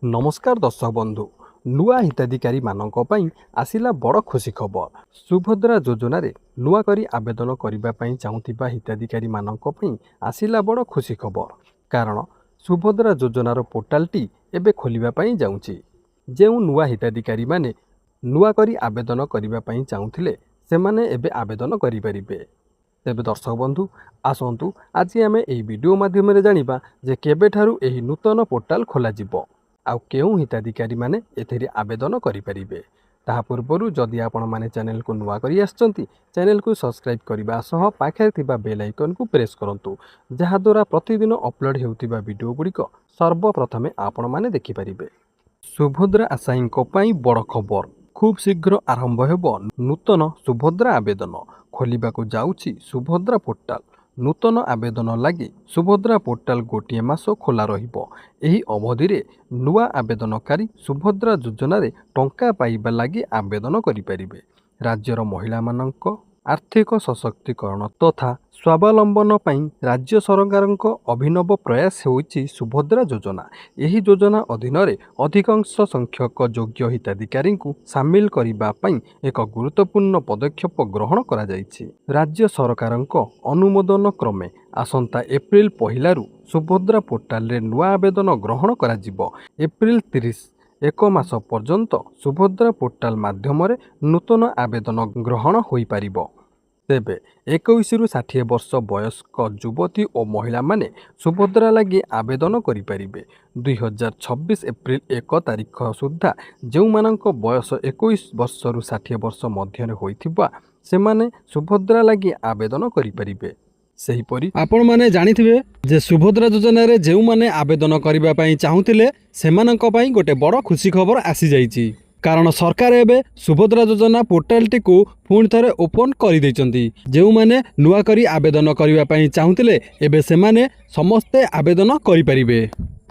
नमस्कार दर्शक बंधु नुआ हिताधिकारी मानक पई आसिला बड़ खुशी खबर। सुभद्रा योजना रे नुआ करी आवेदन करिबा पई चाहुथिबा हिताधिकारी मानक पई आसिला बड़ खुशी खबर। कारण सुभद्रा योजनार पोर्टालटी एबे खोलिबा पई जाउची। जेउ नुआ हिताधिकारी माने नुआ करी आवेदन करिबा पई चाहुथिले सेमाने एबे आवेदन करि परिबे। तेबे दर्शक बंधु आसंतु आज आमे एही वीडियो माध्यम रे जानिबा जे केबेठारु एही नूतन पोर्टाल खोला जिवो आउ केउं हिताधिकारी माने एथिरे आवेदन करिपारिबे। ताहा पूर्वरु जदि आपण माने चैनल को नुआ करी आछंती चैनल को सब्सक्राइब करिबा सह पाखे थिबा बेल आइकन को प्रेस करंतु, जहा द्वारा प्रतिदिन अपलोड हेउतिबा वीडियो गुड़िक सर्वप्रथमे आपण माने देखि परिबे। सुभद्रा आशायींको पई बड़ खबर, खूब शीघ्र आरंभ हेबो नूतन सुभद्रा आवेदन। खोलिबाको जाउची सुभद्रा पोर्टाल। नूतन आवेदन लगी सुभद्रा पोर्टाल गोटे मास खोला रहिबो। एही अवधि रे नुआ आवेदनकारी सुभद्रा योजना रे टंका पाइबा लगी आवेदन करि परिबे। राज्यर महिला मानक आर्थिक सशक्तिकरण तथा स्वावलंबन पई राज्य सरकारक अभिनव प्रयास होइछि सुभद्रा योजना। एही योजना अधीन रे अधिकांश संख्यक योग्य हिताधिकारी को शामिल करिबा पई एक गुरुत्वपूर्ण पदक्षेप ग्रहण करा जाइछि। राज्य सरकारक अनुमोदन क्रमे आसंता एप्रिल पहिलारु सुभद्रा पोर्टाल रे नुआ आवेदन ग्रहण करा जिवो। एप्रिल 30 एक मास पर्यंत सुभद्रा पोर्टाल माध्यम रे नूतन आवेदन ग्रहण होई पारिबो। तेबे 21 रु 60 वर्ष वयस्क युवती और महिला माने सुभद्रा लगी आवेदन करि परिबे। 2026 एप्रिल 1 तारिख सुद्धा जेउ मानक बयस 21 वर्ष रु 60 वर्ष मध्य होइथिबा सेमाने सुभद्रा लगी आवेदन करि परिबे। सेहीपरि आपण माने जानिथिबे जे सुभद्रा योजना रे जेउ माने आवेदन करिबा पई चाहुतिले सेमानक पई गोटे बड़ खुशी खबर आसी जाइछि। कारण सरकार एबे सुभद्रा योजना पोर्टालटी को पुणी थरे ओपन कर देइचंती। जेउ माने नुआ करी आवेदन करिबा पई चाहुतिले एबे सेमाने समस्ते आवेदन करि परिबे।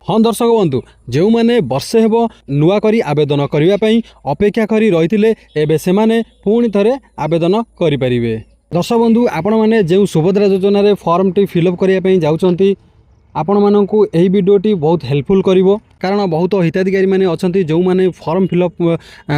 हाँ दर्शक बंधु, जेउ माने वर्षे हेबो नुआ करी आवेदन करिबा पई अपेक्षा करी रहिथिले एबे सेमाने पुणी थरे आवेदन करि परिबे। दर्शक बंधु आपण माने जेउ सुभद्रा योजना रे फॉर्म टी फिलअप करिया पई जाउचंती आपण मानकु एही वीडियोटी बहुत हेल्पफुल करिवो। कारण बहुत हिताधिकारी माने अछंती जो माने फॉर्म फिलअप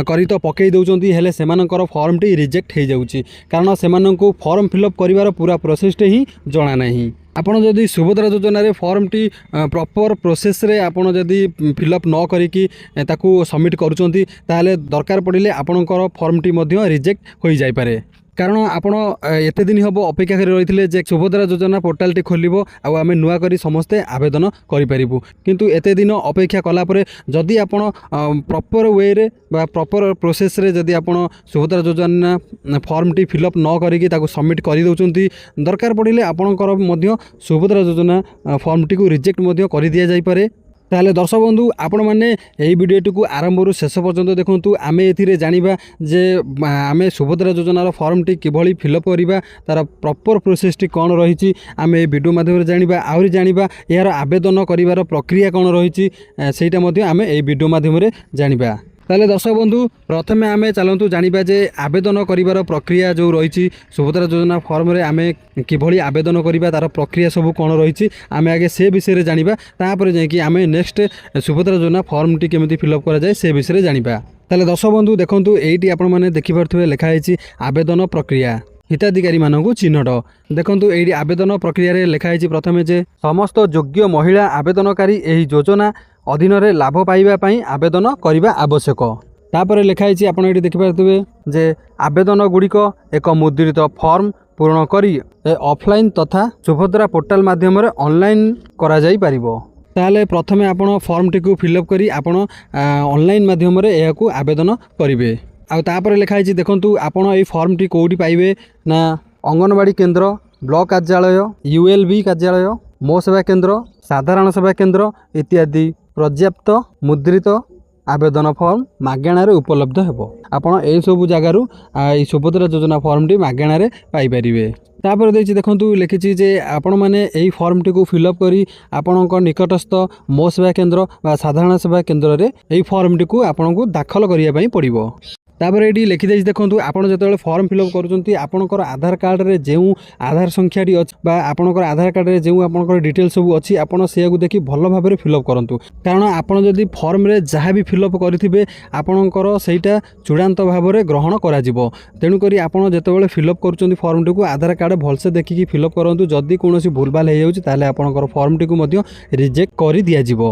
करी तो पकई दउचंती हेले सेमानकर फॉर्म टी रिजेक्ट हे जाउची। कारण सेमानकु फॉर्म फिलअप करिवार पूरा प्रोसेस टे ही जणा नाही। आपण जदि सुभद्रा योजना रे फॉर्म टी प्रॉपर प्रोसेस रे आपण जदि फिलअप न करिकी ताकू सबमिट करूचंती ताले दरकार पड़िले आपणकर फॉर्म टी मध्ये रिजेक्ट होई जाय पारे। कारण आपण एते दिन हम अपेक्षा कर रही जे सुभद्रा योजना पोर्टालटी खोलिबो आ आमे नुआ करी समस्ते आवेदन करि परिबु। किंतु एते दिन अपेक्षा कला परे जदि आपण प्रॉपर वे रे बा प्रॉपर प्रोसेस रे जदि आपण सुभद्रा योजना फॉर्म टी फिलअप न करिकी ताको सबमिट करि दउचंती दरकार पड़िले आपणकर मध्य सुभद्रा योजना फॉर्म टी को रिजेक्ट मध्य करि दिया जाय पारे। ताले दर्शक बंधु आपण मैंने यही वीडियोटी को आरंभ रु शेष पर्यंत देखु। आम ए जानिबा जे आम सुभद्रा योजनार फॉर्म टी किभली फिलअप करिबा तार प्रॉपर प्रोसेस टी कौन रही आम ए वीडियो माध्यम जानिबा। आहुरी जानिबा यार आवेदन करिवार प्रक्रिया कौन रही सेटा मध्ये आम ए वीडियो माध्यम जानिबा। ताले दर्शक बंधु प्रथमे आमे चलतु जानिबा जे आवेदन करिवार प्रक्रिया जो रही सुभद्रा योजना फॉर्म रे आमे किभली आवेदन करिबा तार प्रक्रिया सब कौन रही आमे आगे से विषय जानिबा। तापर जायकि आमे नेक्स्ट सुभद्रा योजना फॉर्म टी केमिति फिलअप करा जाय से विषय जानिबा। ताले दर्शक बंधु देखंतु एइटी आपण माने देखि पारथुबे लेखा हैछि आवेदन प्रक्रिया हिताधिकारी मानकु चिन्हट। देखंतु एइटी आवेदन प्रक्रिया रे लेखा हैछि प्रथमे जे समस्त योग्य महिला आवेदनकारी एही योजना अधीन रे लाभ पाइबा पई आवेदन करिबा आवश्यक। तापर लेखा हैछि आपण एइटी देखि पारथुबे जे आवेदन गुड़िक एक मुद्रित फॉर्म पूर्ण करी ऑफलाइन तथा सुभद्रा पोर्टाल माध्यम रे ऑनलाइन करा जाई परिबो। ताले प्रथमे आपण फॉर्म टी को फिलअप करी आपण ऑनलाइन माध्यम रे एहा को आवेदन करिवे। आ तापर लेखा हैछि देखंतु आपण ए फॉर्म टी कोडी पाइबे ना अंगनवाड़ी केंद्र, ब्लॉक कार्यालय, यूएलबी कार्यालय, मो सेवा केंद्र, साधारण सेवा केंद्र इत्यादि पर्याप्त मुद्रित आवेदन फॉर्म मागेणार उपलब्ध हेबो। आपण ए सब जगार सुभद्रा योजना फॉर्म टी मागेणार पाई परिबे। तापर देखि देखंतु लिखिछि जे आपण माने एही फॉर्म टी को फिलअप करी आपणक निकटस्थ मो सेवा केंद्र बा साधारण सेवा केंद्र रे एही फॉर्म टी को आपन को दाखल करिया पई पड़िबो। तापर ये लिखिदे देखो आप जो फॉर्म फिलअप करुँच आपणकर आधार कार्ड रे जो आधार संख्याटी अच्छी आपणकर आधार कार्ड रे जो आपणकर डिटेल्स सब अच्छी आपड़ से देखिए भल भाव में फिलअप करूँ कारण आपड़ जदि फॉर्म रे जहाँ भी फिलअप करेंगे आपणकर सहीटा चूड़ांत भाव में ग्रहण कर तेणुक आप जो फिलअप कर फॉर्म टी आधार कार्ड भलसे देखिकी फिलअप करूँ जदि कौन भूलभाल हो जाए आपणकर फॉर्म टी रिजेक्ट कर दिज्व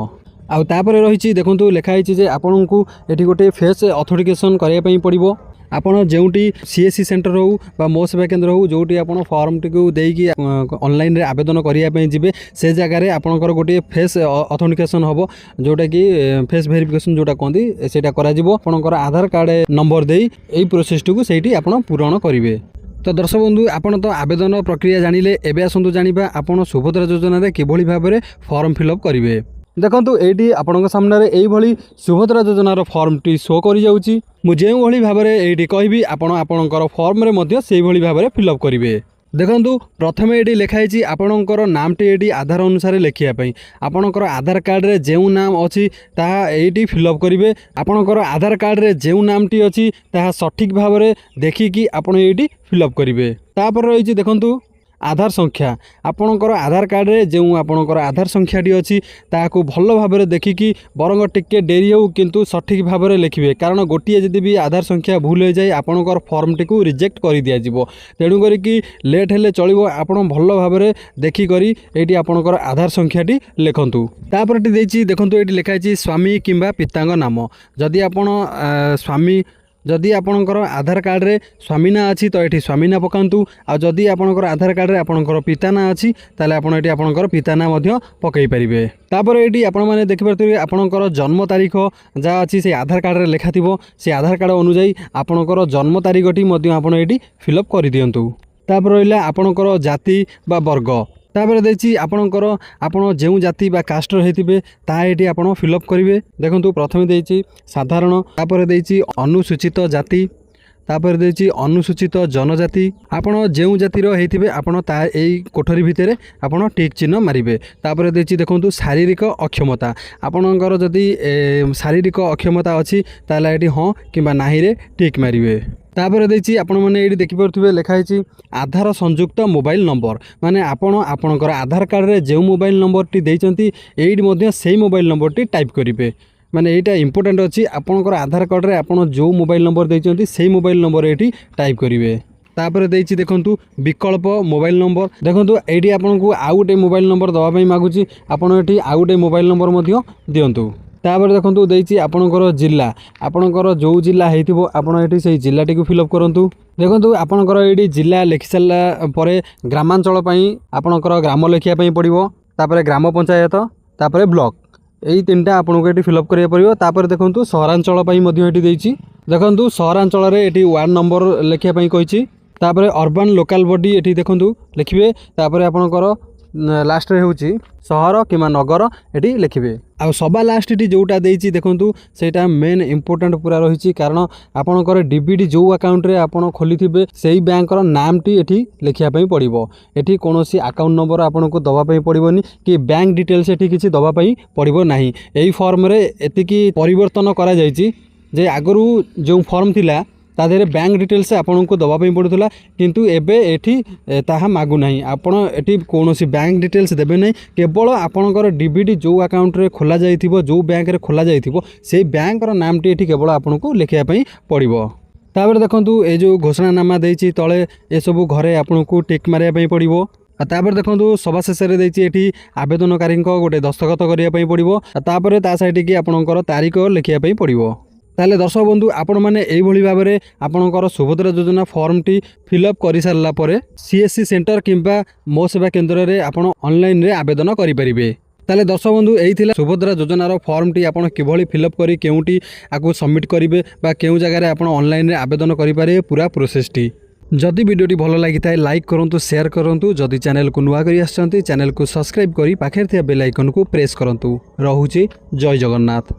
आउे रही देखो लिखाई जे आपन को ये गोटे फेस अथेंटिकेशन करने पड़ो आपड़ जोटी सीएससी सेंटर हो मो सेवा केन्द्र हो जोटी आप फॉर्म टी देकी ऑनलाइन रे आवेदन करने जी से जगह आपंकर गोटे फेस अथेंटिकेशन हम जोटा कि फेस वेरिफिकेशन जोटा कहते से आपंकर आधार कार्ड नंबर दे यही प्रोसेस टी से पूरण करेंगे। तो दर्शक बंधु आपन तो आवेदन प्रक्रिया जानिले एबे आसंतु जानिबा आपन सुभद्रा योजना रे किभली भाव में फॉर्म फिलअप करेंगे। देखो ये आपण सामने यही सुभद्रा योजनार फॉर्म टी शो कर जाऊँगी मुझे भाव में ये कहबी आपणकर फॉर्म रे से भाव में फिलअप करेंगे। देखो प्रथम ये लिखाई आपणकर नामटी ये आधार अनुसार लिखापी आपणकर आधार कार्ड रे जो नाम अच्छी ये फिलअप करेंगे आपणकर आधार कार्ड रे जो नामटी अच्छी सठिक भाव में देखिकी आपड़ ये फिलअप करेंगे। तापर रही देखु आधार संख्या आपणकर आधार कार्ड रे जो आपणकर आधार संख्याटी अच्छी ताकू भल भाव में देखिकी बरंग टिके डेरी हो किंतु सठिक भाव में लिखिए कारण गोटे जदि भी आधार संख्या भूल हो जाए आपणकर फॉर्म टी रिजेक्ट कर दिज्व तेणु करी लेट हेले चलो आपन भल भाव में देखिक ये आपणकर आधार संख्याटी लिखंतु। तापर देखो ये लिखाई स्वामी किंबा पिता नाम जदि आपण स्वामी जदि आपणकर आधार कार्ड रे स्वामी ना अच्छी तो ये स्वामी ना पकातु आदि आपणकर आधार कार्ड रे आपणकर पिता ना अच्छी ताले आपण ये आपणकर पिता ना पकई पारे। तापर ये आपण मैंने देखिपे आपणकर जन्म तारीख जहाँ अच्छी से आधार कार्ड रे लिखा थी से आधार कार्ड अनुजाई आपणकर जन्म तारीखटी आपण ये फिलअप कर दिंतु। तापर रहा आपणकर जाति बा वर्ग तापर देखिए आपणकर आपड़ जो जाति बा कास्टर होते ताही आप फिलअप करेंगे। देखो प्रथम देती साधारण तापर देती अनुसूचित जाति तापर देती अनुसूचित जनजाति आपड़ जो जातिर होते आपड़ यही कोठरी भितर आपड़ टिक चिन्ह मारे। तापर देती देखो शारीरिक अक्षमता आपणकर जदि शारीरिक अक्षमता अच्छी ताला ये हाँ कि ना रे टिक मारे। तापर देती आपण मैंने ये देखिपे लिखाई आधार संयुक्त मोबाइल नंबर माने आपणकर आधार कार्ड रे जो मोबाइल नंबर टी देइचंती एडी से मोबाइल नंबर टी टाइप करेंगे माने यहाँ इंपोर्टेंट अच्छी आपणकर आधार कार्ड रे आपण जो मोबाइल नंबर देइचंती से मोबाइल नंबर ये टाइप करेंगे। तापर देती देखो विकल्प मोबाइल नंबर देखो ये आपन को आउ गोटे मोबाइल नंबर दवाई मागुची आपड़ ये आउ गोटे मोबाइल नंबर दिंतु। तापर देखो देती आपणकर जिला आपणकर जो जिला होती आपड़ ये जिलाटी को फिलअप करूँ। देखो आपणकर ये जिला लिखि सारा पर ग्रामांचल आपणकर ग्राम लिखापी पड़ो तापर ग्राम पंचायत तापर ब्लॉक यही तीनटा आपको ये फिलअप करा पड़ो। तापर देखो सहरांचल ये देखो सहरांचल ये वार्ड नंबर लिखापी कही तापर अर्बन लोकल बॉडी ये देखो लिखिए तापर आपणकर लास्ट रे होची सहर कि नगर ये लिखिए आ सभा लास्ट जोटा देती देखो सेटा मेन इंपोर्टेंट पूरा रही कारण आपणकर डीबीडी जो अकाउंट रे आपण खोली थे से बैंकर नामटी ये लिखापी पड़ो ये कौन अकाउंट नंबर आपन को दवाई पड़ोनी कि बैंक डिटेल्स ये किसी दवाई पड़ो ना यही फॉर्म रे एतिकी परिवर्तन करा जायछि जे आगरू जो फॉर्म थिला ता देहरे बैंक डिटेल्स आपन को दवाई पड़ूला किंतु एबे एठी ताहा मागु नाही आपण एठी कोनोसी बैंक डिटेल्स देबे नहीं केवल आपणकर डीबीडी जो अकाउंट रे खोला जाइथिबो जो बैंक रे खोला जाइथिबो से बैंक रो नामटी एठी केवल आपन को लिखिया पई पड़िबो। तापर देखंतु ए जो घोषणानामा देछि तळे ए सब घरे आपन को टिक मारिया पई पड़िबो। तापर देखो सभा शेष में देती आवेदनकारी गोटे दस्तखत करने पड़ो तापर ता साइड की आपणकर तारीख लिखापी पड़ो। ताले दर्शक बंधु आपण मैंने यही भाव में आपणकर सुभद्रा योजना फॉर्म टी फिलअप कर सारापर सीएससी सेंटर किंबा मो सेवा केन्द्र में आप ऑनलाइन रे आवेदन करेंगे। ताले दर्शक बंधु यही सुभद्रा योजनार फॉर्म टी आप किभली फिलअप करी केउटी आकु सबमिट करेंगे बा केउ जगह आप ऑनलाइन रे आवेदन करेंगे पूरा प्रोसेस टी। जदि वीडियोटी भल लगी था लाइक करूँ शेयर करूँ जदि चैनल को नुआ करी आछंती चैनल को सब्सक्राइब करी पाखे बेल आइकन को प्रेस करूँ। रहुछि जय जगन्नाथ।